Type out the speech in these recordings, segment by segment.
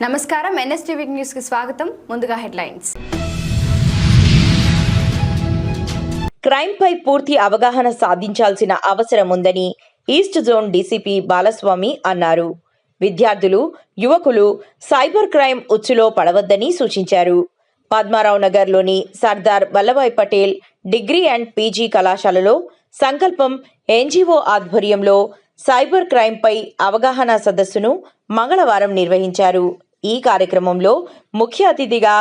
నమస్కారం NSTV news కి స్వాగతం. ముందుగా హెడ్లైన్స్. క్రైమ్ పై పూర్తి అవగాహన సాధించాల్సిన అవసరం ఉందని ఈస్ట్ జోన్ డీసీపీ బాలస్వామి అన్నారు. విద్యార్థులు, యువకులు సైబర్ క్రైమ్ ఉచ్చులో పడవద్దని సూచించారు. పద్మారావు నగర్లోని Sardar Vallabhbhai Patel degree and PG కళాశాలలో సంకల్పం ఎన్జీఓ ఆధ్వర్యంలో సైబర్ క్రైమ్ పై అవగాహన సదస్సును మంగళవారం నిర్వహించారు. ఈ కార్యక్రమంలో ముఖ్య అతిథిగా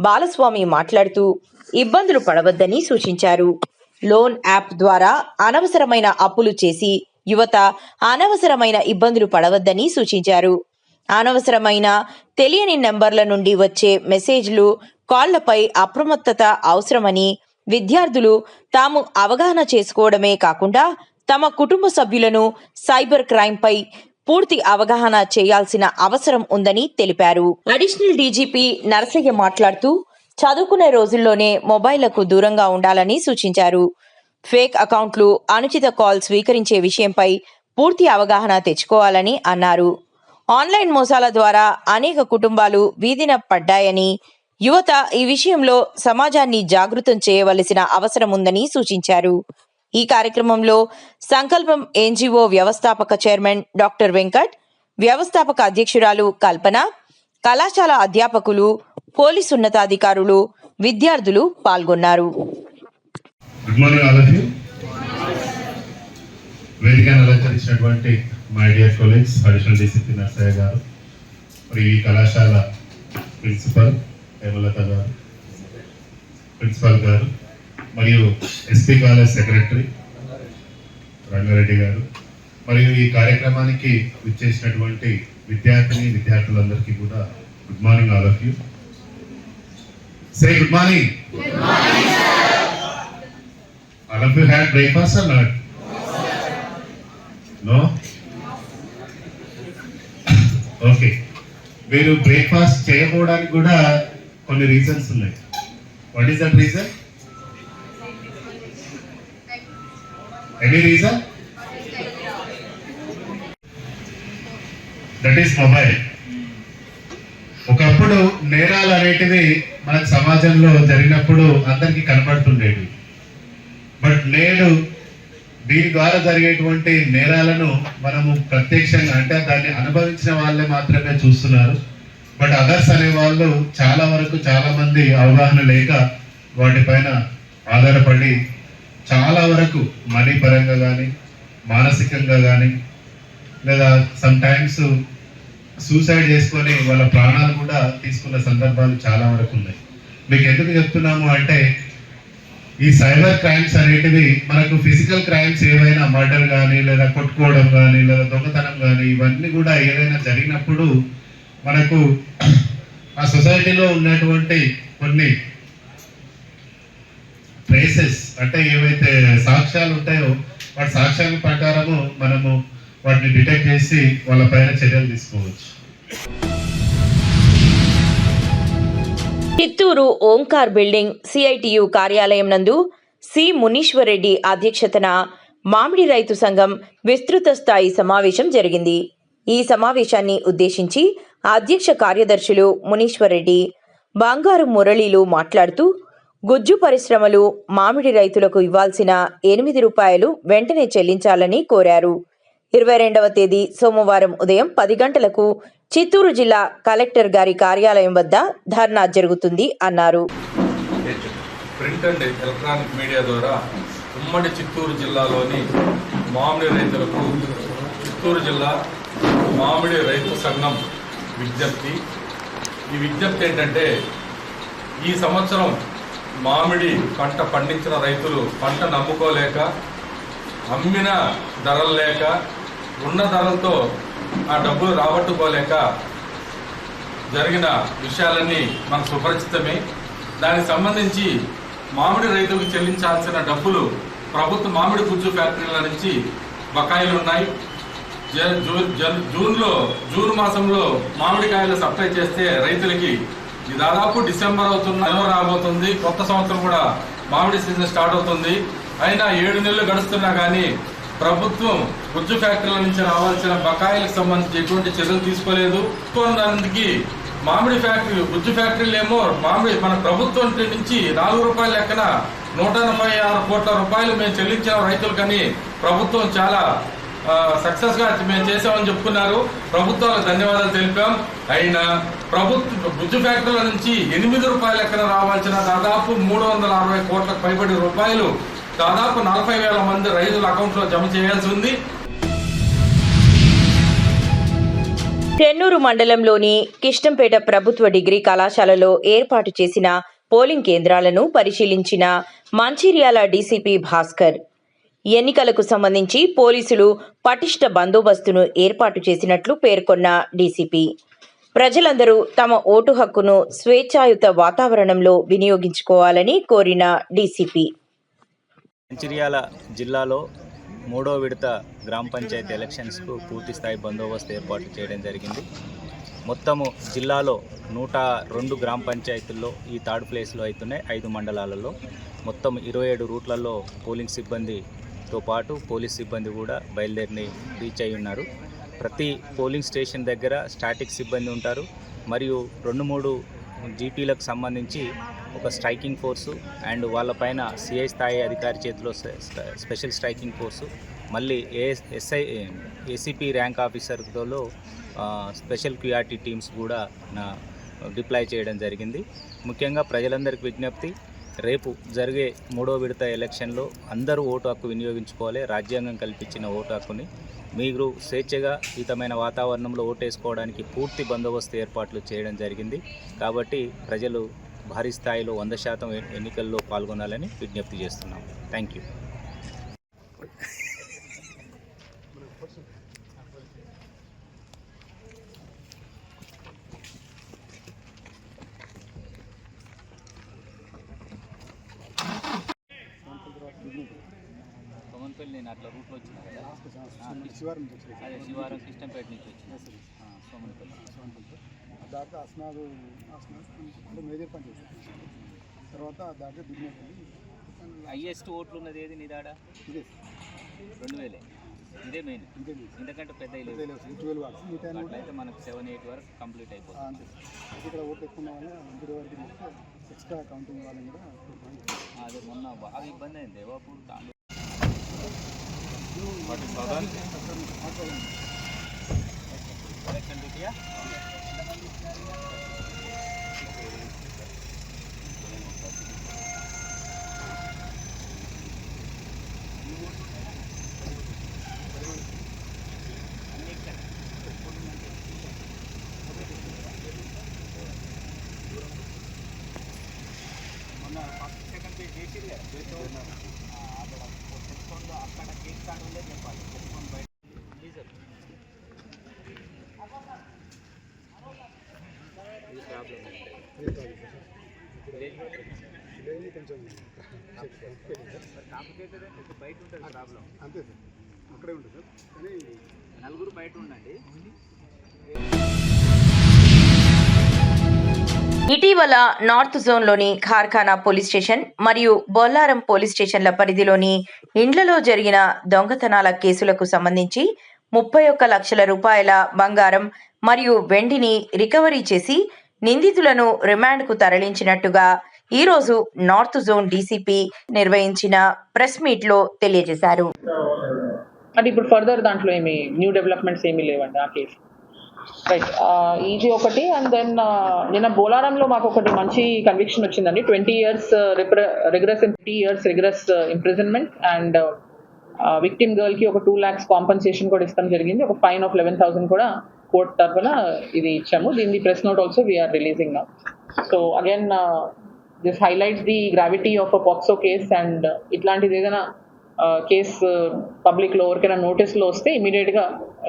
బాలస్వామి మాట్లాడుతూ ఇబ్బందులు పడవద్దని సూచించారు. లోన్ యాప్ ద్వారా అనవసరమైన అప్పులు చేసి యువత అనవసరమైన ఇబ్బందులు పడవద్దని సూచించారు. అనవసరమైన తెలియని నెంబర్ల నుండి వచ్చే మెసేజ్లు, కాళ్లపై అప్రమత్తత అవసరమని, విద్యార్థులు తాము అవగాహన చేసుకోవడమే కాకుండా తమ కుటుంబ సభ్యులను సైబర్ క్రైమ్ పై పూర్తి అవగాహన చేయాల్సిన అవసరం ఉందని తెలిపారు. అడిషనల్ డీజీపీ నరసయ్య మాట్లాడుతూ చదువుకునే రోజుల్లోనే మొబైళ్లకు దూరంగా ఉండాలని సూచించారు. ఫేక్ అకౌంట్లు, అనుచిత కాల్ స్వీకరించే విషయంపై పూర్తి అవగాహన తెచ్చుకోవాలని అన్నారు. ఆన్లైన్ మోసాల ద్వారా అనేక కుటుంబాలు వీధిన పడ్డాయని, యువత ఈ విషయంలో సమాజాన్ని జాగృతం చేయవలసిన అవసరం ఉందని సూచించారు. ఈ కార్యక్రమంలో సంకల్పం ఎన్జీఓ వ్యవస్థాపక చైర్మన్ డాక్టర్ వెంకట్, వ్యవస్థాపక అధ్యక్షురాలు కల్పన, కళాశాల అధ్యాపకులు, పోలీసు ఉన్నతాధికారులు, విద్యార్థులు పాల్గొన్నారు. Good morning all of you. వేదికను అలంకరించినటువంటి my dear colleagues, additional DCP Narasaiah గారు, మరి ఈ కళాశాల ప్రిన్సిపల్ హేమలత గారు, ప్రిన్సిపల్ గారు, మరియు ఎస్పీ కాలేజ్ సెక్రటరీ రంగారెడ్డి గారు, మరియు ఈ కార్యక్రమానికి విచ్చేసినటువంటి విద్యార్థులందరికీ కూడా good morning all of you. Say good morning. All of you had breakfast or not? No? Okay. మీరు బ్రేక్ఫాస్ట్ చేయకపోవడానికి కూడా కొన్ని రీజన్స్ ఉన్నాయి. What is that reason? Any reason? That is mobile. ఒకప్పుడు నేరాలు అనేటివి మనకు సమాజంలో జరిగినప్పుడు అందరికీ కనపడుతుండేవి. బట్ నేడు దీని ద్వారా జరిగేటువంటి నేరాలను మనము ప్రత్యక్షంగా, అంటే దాన్ని అనుభవించిన వాళ్ళే మాత్రమే చూస్తున్నారు. బట్ అదర్స్ అనే వాళ్ళు చాలా మంది అవగాహన లేక వాటిపైన ఆధారపడి చాలా వరకు మనీ పరంగా కానీ, మానసికంగా కానీ, లేదా సమ్ టైమ్స్ సూసైడ్ చేసుకొని వాళ్ళ ప్రాణాలు కూడా తీసుకున్న సందర్భాలు చాలా వరకు ఉన్నాయి. మీకు ఎందుకు చెప్తున్నాము అంటే, ఈ సైబర్ క్రైమ్స్ అనేటివి మనకు ఫిజికల్ క్రైమ్స్ ఏవైనా మర్డర్ కానీ, లేదా కొట్టుకోవడం కానీ, లేదా దొంగతనం కానీ, ఇవన్నీ కూడా ఏదైనా జరిగినప్పుడు మనకు ఆ సొసైటీలో ఉన్నటువంటి కొన్ని ట్రేసెస్, అంటే ఏవైతే సాక్ష్యాలు ఉంటాయో వాటి సాక్ష్యాల ప్రకారము మనము వాటిని డిటెక్ట్ చేసి వాళ్ళ పైన చర్యలు తీసుకోవచ్చు. చిత్తూరు ఓంకార్ బిల్డింగ్ సిఐటియు కార్యాలయం నందు సి మునీశ్వర్ రెడ్డి అధ్యక్షతన మామిడి రైతు సంఘం విస్తృత స్థాయి సమావేశం జరిగింది. ఈ సమావేశాన్ని ఉద్దేశించి అధ్యక్ష కార్యదర్శులు మునీశ్వర్ రెడ్డి, బంగారు మురళీలు మాట్లాడుతూ గుజ్జు పరిశ్రమలు మామిడి రైతులకు ఇవ్వాల్సిన 8 రూపాయలు వెంటనే చెల్లించాలని కోరారు. 22వ తేదీ సోమవారం ఉదయం 10 గంటలకు చిత్తూరు జిల్లా కలెక్టర్ గారి కార్యాలయం వద్ద ధర్నా జరుగుతుంది అన్నారు. ప్రింట్ అండ్ ఎలక్ట్రానిక్ మీడియా ద్వారా ఉమ్మడి చిత్తూరు జిల్లాలోని మామిడి రైతులకు చిత్తూరు జిల్లా మామిడి రైతు సంఘం విజ్ఞప్తి. ఈ విజ్ఞప్తి ఏంటంటే, ఈ సంవత్సరం మామిడి పంట పండించిన రైతులు పంట నమ్ముకోలేక, అమ్మిన ధరలు లేక, ఉన్న ధరలతో ఆ డబ్బులు రాబట్టుకోలేక జరిగిన విషయాలన్నీ మనకు సుపరిచితమే. దానికి సంబంధించి మామిడి రైతులకు చెల్లించాల్సిన డబ్బులు ప్రభుత్వ మామిడి గుజ్జు ఫ్యాక్టరీల నుంచి బకాయిలు ఉన్నాయి. జూన్ మాసంలో మామిడికాయలు సప్లై చేస్తే రైతులకి ఇది దాదాపు డిసెంబర్ అవుతున్న రాబోతుంది. కొత్త సంవత్సరం కూడా మామిడి సీజన్ స్టార్ట్ అవుతుంది. అయినా 7 నెలలు గడుస్తున్నా కానీ ప్రభుత్వం గుజ్జు ఫ్యాక్టరీల నుంచి రావాల్సిన బకాయిలకు సంబంధించి ఎటువంటి చర్యలు తీసుకోలేదు. దానికి మామిడి ఫ్యాక్టరీ, గుజ్జు ఫ్యాక్టరీలు ఏమో మామిడి మన ప్రభుత్వం నుంచి ₹4 లెక్కన 186 కోట్ల రూపాయలు మేము చెల్లించిన రైతులకని ప్రభుత్వం చాలా సక్సెస్ గా మేము చేసామని చెప్పుకున్నారు. ప్రభుత్వాలకు ధన్యవాదాలు తెలిపాం. అయినా గుజ్జు ఫ్యాక్టరీల నుంచి ₹8 లెక్కన రావాల్సిన దాదాపు 360 కోట్లకు పైబడి రూపాయలు దాదాపు 40,000 మంది రైతుల అకౌంట్ లో జమ చేయాల్సి ఉంది. చెన్నూరు మండలంలోని కిష్టంపేట ప్రభుత్వ డిగ్రీ కళాశాలలో ఏర్పాటు చేసిన పోలింగ్ కేంద్రాలను పరిశీలించిన మంచిర్యాల డీసీపీ భాస్కర్. ఎన్నికలకు సంబంధించి పోలీసులు పటిష్ట బందోబస్తును ఏర్పాటు చేసినట్లు పేర్కొన్న డీసీపీ ప్రజలందరూ తమ ఓటు హక్కును స్వేచ్ఛాయుత వాతావరణంలో వినియోగించుకోవాలని కోరిన డీసీపీ మంచిర్యాల జిల్లాలో 3వ విడత గ్రామ పంచాయతీ ఎలక్షన్స్కు పూర్తి స్థాయి బందోబస్తు ఏర్పాటు చేయడం జరిగింది. మొత్తము జిల్లాలో 102 గ్రామ పంచాయతీల్లో ఈ థర్డ్ ప్లేస్లో అవుతున్నాయి. 5 మండలాలలో మొత్తం 27 రూట్లలో పోలింగ్ సిబ్బందితో పాటు పోలీస్ సిబ్బంది కూడా బయలుదేరి రీచ్ అయి ఉన్నారు. ప్రతి పోలింగ్ స్టేషన్ దగ్గర స్టాటిక్ సిబ్బంది ఉంటారు. మరియు 2-3 జీపీలకు సంబంధించి ఒక స్ట్రైకింగ్ ఫోర్సు అండ్ వాళ్ళపైన సిఐ స్థాయి అధికారి చేతిలో స్పెషల్ స్ట్రైకింగ్ ఫోర్సు, మళ్ళీ ఏసీపీ ర్యాంక్ ఆఫీసర్లో స్పెషల్ క్యూఆర్టీ టీమ్స్ కూడా డిప్లాయ్ చేయడం జరిగింది. ముఖ్యంగా ప్రజలందరికీ విజ్ఞప్తి, రేపు జరిగే 3వ విడత ఎలక్షన్లో అందరూ ఓటు హక్కు వినియోగించుకోవాలి. రాజ్యాంగం కల్పించిన ఓటు హక్కుని మీరు స్వేచ్ఛగా హితమైన వాతావరణంలో ఓటేసుకోవడానికి పూర్తి బందోబస్తు ఏర్పాట్లు చేయడం జరిగింది. కాబట్టి ప్రజలు భారీ స్థాయిలో 100% ఎన్నికల్లో పాల్గొనాలని విజ్ఞప్తి చేస్తున్నాం. Thank you. కోమన్పల్లి నేను అట్లా రూట్లో వచ్చిన కదా, అదే శివారం కిష్టంపేట నుంచి వచ్చిన సోమన్పల్లి దాకా అస్నాదు అంటే మేజర్ పని చేస్తాను. తర్వాత దాకా దిగినపల్లి హైయెస్ట్ ఓట్లు ఉన్నది ఏది నీ దాడ? ఇదే 2000. ఇదే మెయిన్, ఎందుకంటే పెద్ద 12 వాట్స్ అట్లయితే మనకు 7-8 వరకు కంప్లీట్ అయిపోతుంది. అంతే. ఇక్కడ ఓట్లు ఎక్కువ ఉన్న వాళ్ళు 100 వరకు చేస్తే ఎక్స్ట్రా కౌంటింగ్ వాళ్ళని కూడా అదే మొన్న బాగా ఇబ్బంది అయింది. దేవాపూర్ ఎలక్షన్ డ్యూటీయా మొన్న ఫస్ట్ సెకండ్ పేజ్ చేసిలే అక్కడ కేక్ కార్డు ఉండే చెప్పాలి. బయట ఇది ప్రాబ్లం కొంచెం కాంప్లికేటెడ్ అంటే బయట ఉంటుంది ప్రాబ్లం. అంతే సార్, అక్కడే ఉంటుంది సార్. కానీ 4 బయట ఉండండి. ఇటీవల నార్త్ జోన్లోని ఖార్ఖానా పోలీస్ స్టేషన్ మరియు బొల్లారం పోలీస్ స్టేషన్ల పరిధిలోని ఇండ్లలో జరిగిన దొంగతనాల కేసులకు సంబంధించి 31 లక్షల రూపాయల బంగారం మరియు వెండిని రికవరీ చేసి నిందితులను రిమాండ్కు తరలించినట్టుగా ఈరోజు నార్త్ జోన్ డీసీపీ నిర్వహించిన ప్రెస్ మీట్లో తెలియజేశారు. అంటే ఇప్పుడు ఫర్దర్ దాంట్లో ఏమి న్యూ డెవలప్మెంట్స్ ఏమీ లేవండి ఆ కేసు. రైట్, ఈజీ ఒకటి. అండ్ దెన్ నిన్న బోలారంలో మాకు ఒకటి మంచి కన్విక్షన్ వచ్చిందండి. 20 years రిగ్రెస్ ఇంప్రిజన్మెంట్ అండ్ విక్టిమ్ గర్ల్కి ఒక 2 lakhs కాంపన్సేషన్ కూడా ఇస్తాం జరిగింది. ఒక ఫైన్ ఆఫ్ 11,000 కూడా కోర్ట్ తరఫున ఇది ఇచ్చాము. దీని press note also we're releasing now. So again this highlights the gravity of a POCSO case. And ఇట్లాంటిది ఏదైనా కేసు పబ్లిక్లో ఎవరికైనా నోటీస్లో వస్తే ఇమీడియట్గా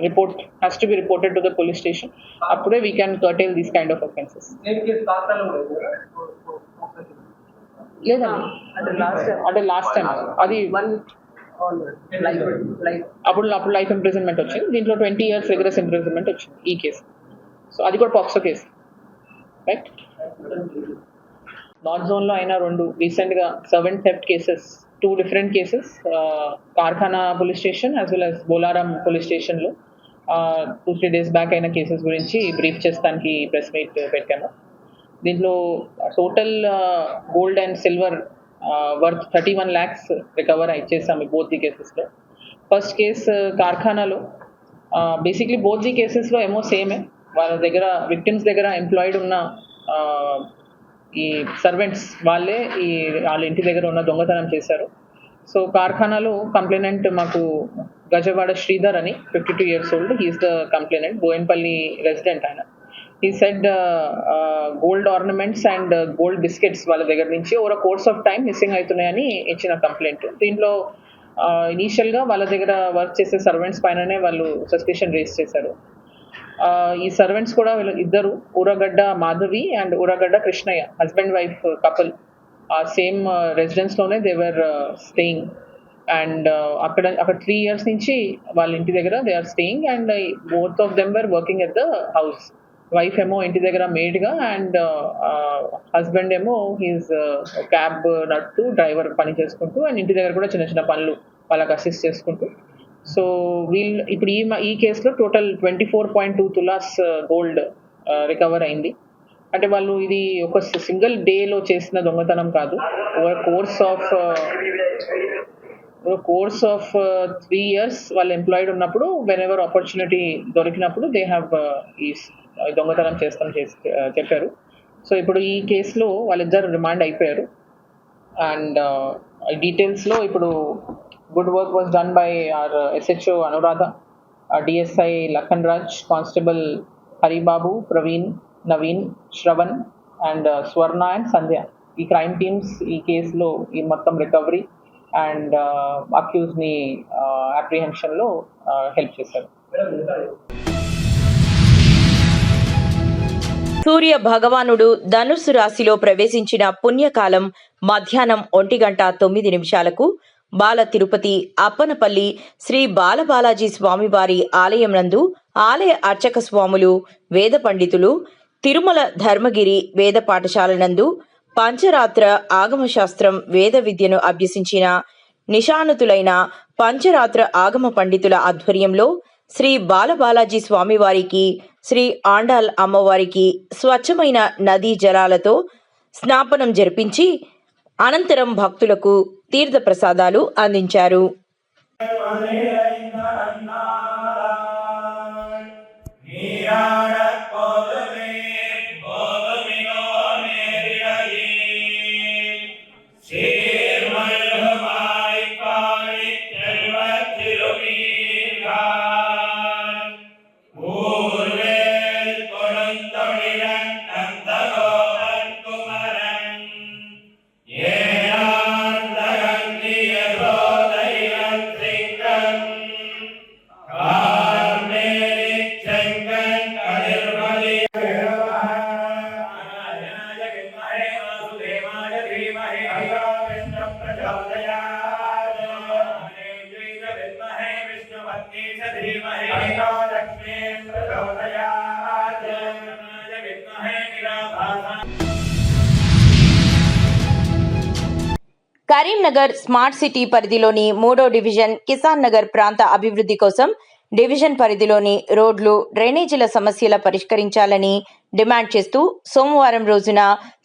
report has to be reported to the police station. అప్పుడే we can curtail these kind of offences. లేదండి, అంటే లాస్ట్ టైం అది అప్పుడు లైఫ్ ఇంప్రిజన్మెంట్ వచ్చింది. దీంట్లో 20 years రిగ్రెస్ ఇంప్రిజన్మెంట్ వచ్చింది ఈ కేసు. సో అది కూడా పాక్సో కేసు. రైట్, నార్త్ జోన్లో అయినా 2 రీసెంట్గా servant theft cases, 2 different cases, Karkhana police station as well as Bolarum police స్టేషన్లో 2-3 days బ్యాక్ అయిన కేసెస్ గురించి బ్రీఫ్ చేస్తానికి ప్రెస్ మీట్ పెట్టాము. దీంట్లో total gold and silver worth 31 lakhs recover ఇచ్చేసాము బోత్ ది కేసెస్లో. ఫస్ట్ కేసు కార్ఖానాలో బేసిక్లీ బోత్ ది కేసెస్లో ఏమో సేమే. వాళ్ళ దగ్గర విక్టిమ్స్ దగ్గర ఎంప్లాయిడ్ ఉన్న ఈ సర్వెంట్స్ వాళ్ళే వాళ్ళ ఇంటి దగ్గర ఉన్న దొంగతనం చేశారు. సో కార్ఖానాలో కంప్లైనెంట్ మాకు గజవాడ శ్రీధర్ అని 52 years old, he is the complainant, Bowenpally resident ఆయన. ఈ said gold ornaments and gold biscuits వాళ్ళ దగ్గర నుంచి over course of time missing అవుతున్నాయని ఇచ్చిన కంప్లైంట్. దీంట్లో ఇనీషియల్గా వాళ్ళ దగ్గర వర్క్ చేసే సర్వెంట్స్ పైననే వాళ్ళు సస్పిషన్ రేస్ చేశారు. ఈ సర్వెంట్స్ కూడా వీళ్ళు ఇద్దరు, Uragadda Madhavi and Uragadda Krishnaiah, husband wife couple, ఆ సేమ్ రెసిడెన్స్లోనే దేవర్ స్టేయింగ్. అండ్ అక్కడ 3 years నుంచి వాళ్ళ ఇంటి దగ్గర they are staying and both of them were working at the house. Wife ఏమో ఇంటి దగ్గర మేడ్గా అండ్ హస్బెండ్ ఏమో హీస్ క్యాబ్ నడుపుతూ డ్రైవర్ పని చేసుకుంటూ అండ్ ఇంటి దగ్గర కూడా చిన్న చిన్న పనులు వాళ్ళకి అసిస్ట్ చేసుకుంటూ. సో వీళ్ళు ఇప్పుడు ఈ కేసులో టోటల్ 24.2 tulas గోల్డ్ రికవర్ అయింది. అంటే వాళ్ళు ఇది ఒక సింగిల్ డేలో చేసిన దొంగతనం కాదు, ఓవర్ కోర్స్ ఆఫ్ 3 years వాళ్ళు ఎంప్లాయిడ్ ఉన్నప్పుడు వెన్ ఎవర్ ఆపర్చునిటీ దొరికినప్పుడు దే హ్యావ్ ఈ దొంగతనం చెప్పారు. సో ఇప్పుడు ఈ కేసులో వాళ్ళిద్దరు రిమాండ్ అయిపోయారు. అండ్ డీటెయిల్స్లో ఇప్పుడు good work was done by our SHO Anuradha, DSI Lakhan Raj, constable Haribabu, Praveen, Naveen, Shravan and Swarna and Sandhya. ఈ క్రైమ్ టీమ్స్ ఈ కేసులో ఈ మొత్తం రికవరీ అండ్ అక్యూజ్ని అప్రిహెన్షన్లో హెల్ప్ చేశారు. సూర్య భగవానుడు ధనుస్సు రాశిలో ప్రవేశించిన పుణ్యకాలం మధ్యాహ్నం 1:09 బాల తిరుపతి అప్పనపల్లి శ్రీ బాలబాలాజీ స్వామివారి ఆలయం నందు ఆలయ అర్చక స్వాములు, వేద పండితులు, తిరుమల ధర్మగిరి వేద పాఠశాల నందు పంచరాత్ర ఆగమశాస్త్రం వేద విద్యను అభ్యసించిన నిషానుతులైన పంచరాత్ర ఆగమ పండితుల ఆధ్వర్యంలో శ్రీ బాలబాలాజీ స్వామివారికి, శ్రీ ఆండాల్ అమ్మవారికి స్వచ్ఛమైన నదీ జలాలతో స్నాపనం జరిపించి అనంతరం భక్తులకు తీర్థ ప్రసాదాలు అందించారు. కరీంనగర్ స్మార్ట్ సిటీ పరిధిలోని 3వ డివిజన్ కిసాన్ నగర్ ప్రాంత అభివృద్ధి కోసం డివిజన్ పరిధిలోని రోడ్లు, డ్రైనేజీల సమస్యల పరిష్కరించాలని డిమాండ్ చేస్తూ సోమవారం రోజున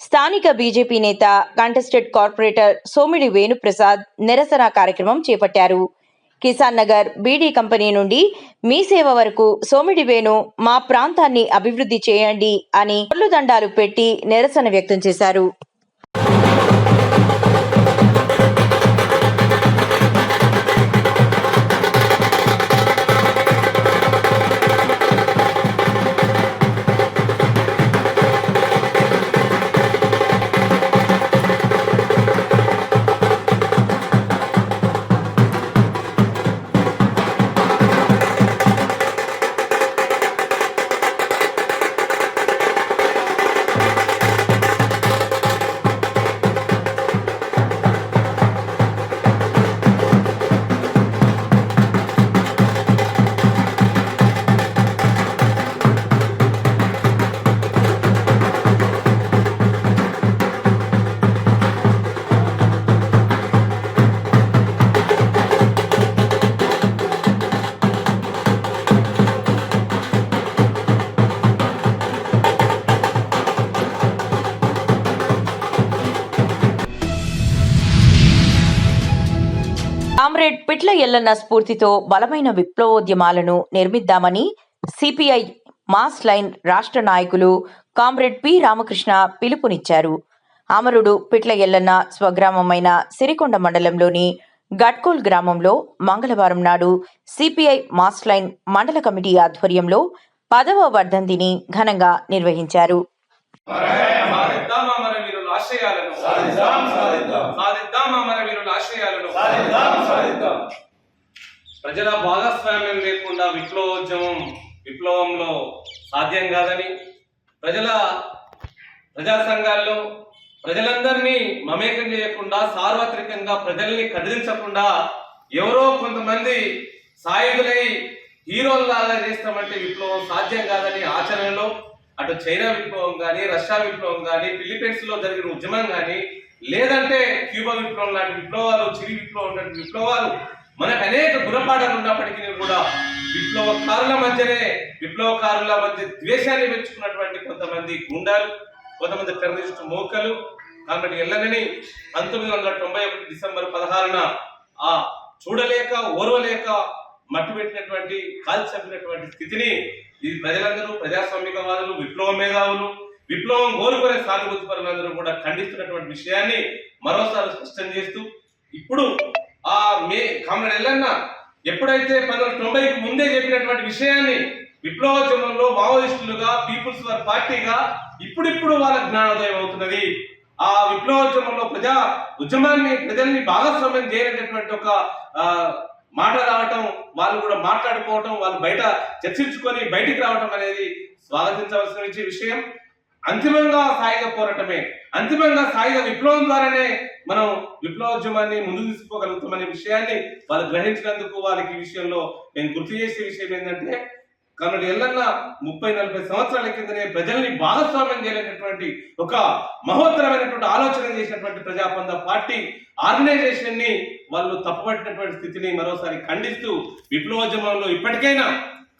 స్థానిక బీజేపీ నేత, కంటెస్టెడ్ కార్పొరేటర్ సోమిడి వేణుప్రసాద్ నిరసన కార్యక్రమం చేపట్టారు. కిసాన్ నగర్ బీడీ కంపెనీ నుండి మీ సేవ వరకు సోమిడి వేణు మా ప్రాంతాన్ని అభివృద్ధి చేయండి అని దండాలు పెట్టి నిరసన వ్యక్తం చేశారు. కామ్రేడ్ పిట్ల ఎల్లన్న స్ఫూర్తితో బలమైన విప్లవోద్యమాలను నిర్మిద్దామని సిపిఐ మాస్ లైన్ రాష్ట్ర నాయకులు కామ్రేడ్ పి రామకృష్ణ పిలుపునిచ్చారు. అమరుడు పిట్ల ఎల్లన్న స్వగ్రామమైన సిరికొండ మండలంలోని గట్కోల్ గ్రామంలో మంగళవారం నాడు సిపిఐ మాస్ లైన్ మండల కమిటీ ఆధ్వర్యంలో 10వ వర్ధంతిని ఘనంగా నిర్వహించారు. ప్రజల భాగస్వామ్యం లేకుండా విప్లవంలో సాధ్యం కాదని, ప్రజా సంఘాల్లో ప్రజలందరినీ మమేకం చేయకుండా, సార్వత్రికంగా ప్రజల్ని కదిలించకుండా ఎవరో కొంతమంది సాయుధులై హీరోల్లాగా చేస్తామంటే విప్లవం సాధ్యం కాదని ఆచరణలో అటు చైనా విప్లవం కానీ, రష్యా విప్లవం కానీ, ఫిలిప్పీన్స్ లో జరిగిన ఉద్యమం కానీ, లేదంటే క్యూబా విప్లవం లాంటి విప్లవాలు, చిరి విప్లవం లాంటి విప్లవాలు మనకు అనేక గుణపాఠాలు ఉన్నప్పటికీ కూడా విప్లవకారుల మధ్య ద్వేషాన్ని పెంచుకున్నటువంటి కొంతమంది గుండాలు, కొంతమంది టెర్రరిస్ట్ మోకలు కాబట్టి ఎల్లనని 1991 డిసెంబర్ 16న ఆ చూడలేక ఓర్వలేక మట్టుపెట్టినటువంటి కాల్చి చంపినటువంటి స్థితిని ఇది ప్రజలందరూ, ప్రజాస్వామికవాదులు, విప్లవ మేధావులు, విప్లవం కోరుకునే సానుభూతి పరులందరూ కూడా ఖండిస్తున్నటువంటి విషయాన్ని మరోసారి స్పష్టం చేస్తూ, ఇప్పుడు ఆ కామ్రేడ్ ఎల్లన్న ఎప్పుడైతే 1990కి ముందే చెప్పినటువంటి విషయాన్ని విప్లవోద్యమంలో మావోయిస్టులుగా, పీపుల్స్ వార్ పార్టీగా ఇప్పుడిప్పుడు వాళ్ళ జ్ఞానోదయం అవుతున్నది. ఆ విప్లవోద్యమంలో ప్రజల్ని భాగస్వామ్యం చేయనటువంటి ఒక మాట రావటం, వాళ్ళు కూడా మాట్లాడుకోవటం, వాళ్ళు బయట చర్చించుకొని బయటికి రావటం అనేది స్వాగతించవలసిన విషయం. అంతిమంగా సాయుధ పోరాటమే, అంతిమంగా సాయుధ విప్లవం ద్వారానే మనం విప్లవోద్యమాన్ని ముందుకు తీసుకోగలుగుతామనే విషయాన్ని వాళ్ళు గ్రహించినందుకు వాళ్ళకి ఈ విషయంలో నేను గుర్తు చేసే విషయం ఏంటంటే, కాబట్టి ఎల్లన్న 30-40 సంవత్సరాల కిందనే ప్రజల్ని భాగస్వామ్యం చేయలేనటువంటి ఒక మహోత్తరమైనటువంటి ఆలోచన చేసినటువంటి ప్రజాపంద పార్టీ ఆర్గనైజేషన్ ని వాళ్ళు తప్పుపట్టినటువంటి స్థితిని మరోసారి ఖండిస్తూ, విప్లవోద్యమంలో ఇప్పటికైనా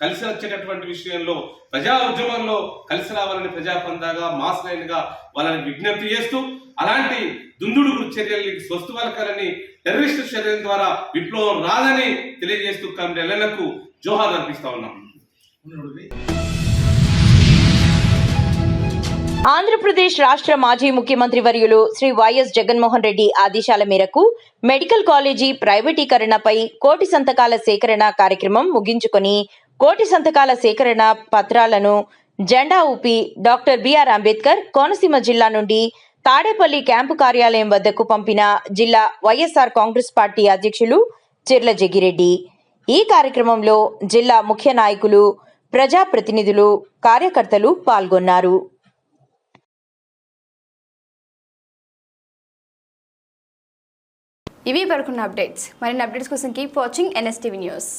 కలిసి వచ్చేటటువంటి విషయంలో, ప్రజా ఉద్యమంలో కలిసి రావాలని ప్రజాపందాగా, మాస్ లైన్ గా వాళ్ళని విజ్ఞప్తి చేస్తూ, అలాంటి దుందుడుకు చర్యల్ని స్వస్థ పలకాలని, టెర్రరిస్టు చర్యల ద్వారా విప్లవం రాదని తెలియజేస్తూ కామ్రేడ్ ఎల్లన్నకు జోహార్ అర్పిస్తా ఉన్నాం. ఆంధ్రప్రదేశ్ రాష్ట్ర మాజీ ముఖ్యమంత్రి వర్యులు శ్రీ వైఎస్ జగన్మోహన్ రెడ్డి ఆదేశాల మేరకు మెడికల్ కాలేజీ ప్రైవేటీకరణపై కోటి సంతకాల సేకరణ కార్యక్రమం ముగించుకొని కోటి సంతకాల సేకరణ పత్రాలను జెండా ఊపి డాక్టర్ బిఆర్ అంబేద్కర్ కోనసీమ జిల్లా నుండి తాడేపల్లి క్యాంపు కార్యాలయం వద్దకు పంపిన జిల్లా వైఎస్ఆర్ కాంగ్రెస్ పార్టీ అధ్యక్షులు చిర్ల జగిరెడ్డి. ఈ కార్యక్రమంలో జిల్లా ముఖ్య నాయకులు, ప్రజాప్రతినిధులు, కార్యకర్తలు పాల్గొన్నారు. ఇవి వరకున్న అప్డేట్స్. మరిన్ని అప్డేట్స్ కోసం కీప్ వాచింగ్ NSTV న్యూస్.